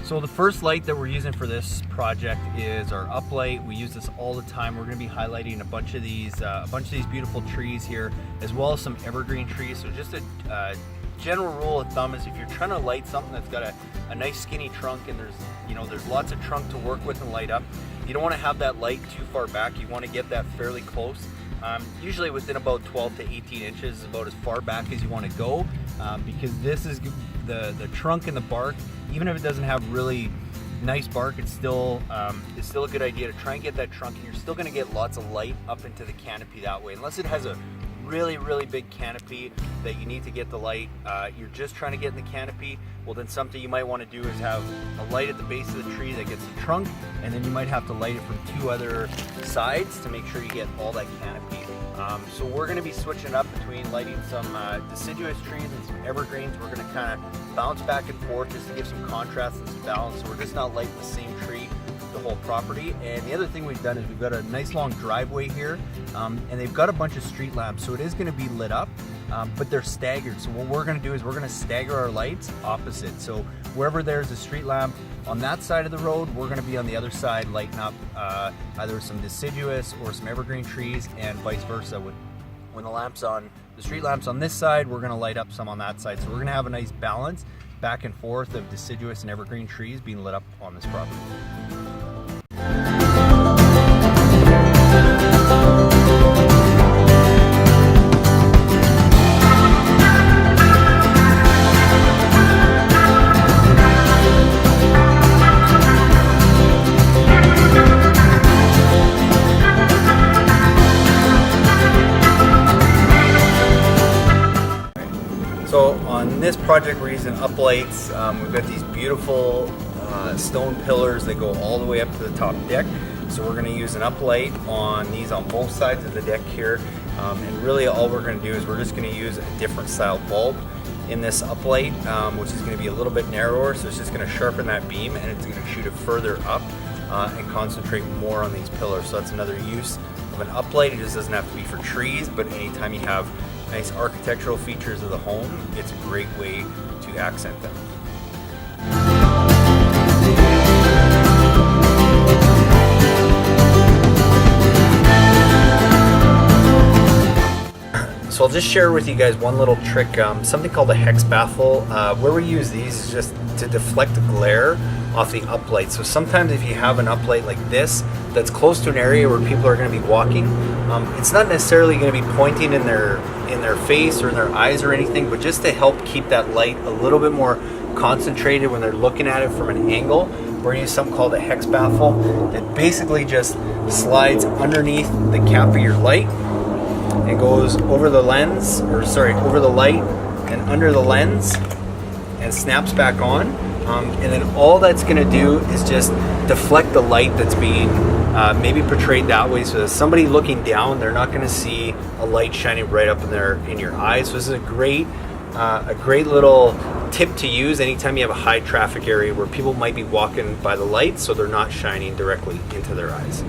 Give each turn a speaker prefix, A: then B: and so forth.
A: So the first light that we're using for this project is our uplight. We use this all the time. We're going to be highlighting a bunch of these beautiful trees here, as well as some evergreen trees. So just a general rule of thumb is if you're trying to light something that's got a nice skinny trunk and there's lots of trunk to work with and light up, you don't want to have that light too far back. You want to get that fairly close. Usually within about 12 to 18 inches is about as far back as you want to go, because this is the trunk and the bark. Even if it doesn't have really nice bark, it's still a good idea to try and get that trunk, and you're still going to get lots of light up into the canopy that way. Unless it has a really big canopy that you need to get the light, you're just trying to get in the canopy, well then something you might want to do is have a light at the base of the tree that gets the trunk, and then you might have to light it from two other sides to make sure you get all that canopy. So we're going to be switching up between lighting some deciduous trees and some evergreens. We're going to kind of bounce back and forth just to give some contrast and some balance, so we're just not lighting the same tree the whole property. And the other thing we've done is we've got a nice long driveway here, and they've got a bunch of street lamps, so it is going to be lit up, but they're staggered. So what we're going to do is we're going to stagger our lights opposite. So wherever there's a street lamp on that side of the road, we're going to be on the other side lighting up either some deciduous or some evergreen trees, and vice versa. When the street lamps on this side, we're going to light up some on that side. So we're going to have a nice balance back and forth of deciduous and evergreen trees being lit up on this property. So on this project we're using uplights. We've got these beautiful stone pillars that go all the way up to the top deck. So we're going to use an uplight on these on both sides of the deck here. And really all we're going to do is we're just going to use a different style bulb in this uplight, which is going to be a little bit narrower. So it's just going to sharpen that beam, and it's going to shoot it further up and concentrate more on these pillars. So that's another use of an uplight. It just doesn't have to be for trees, but anytime you have nice architectural features of the home, it's a great way to accent them. So I'll just share with you guys one little trick, something called a Hex Baffle. Where we use these is just to deflect the glare off the uplight. So sometimes if you have an uplight like this that's close to an area where people are going to be walking, it's not necessarily going to be pointing in their face or in their eyes or anything, but just to help keep that light a little bit more concentrated when they're looking at it from an angle, we're going to use something called a Hex Baffle that basically just slides underneath the cap of your light and goes over the lens, over the light and under the lens, and snaps back on. And then all that's going to do is just deflect the light that's being maybe portrayed that way. So somebody looking down, they're not going to see a light shining right up in your eyes. So this is a great little tip to use anytime you have a high traffic area where people might be walking by the light, so they're not shining directly into their eyes.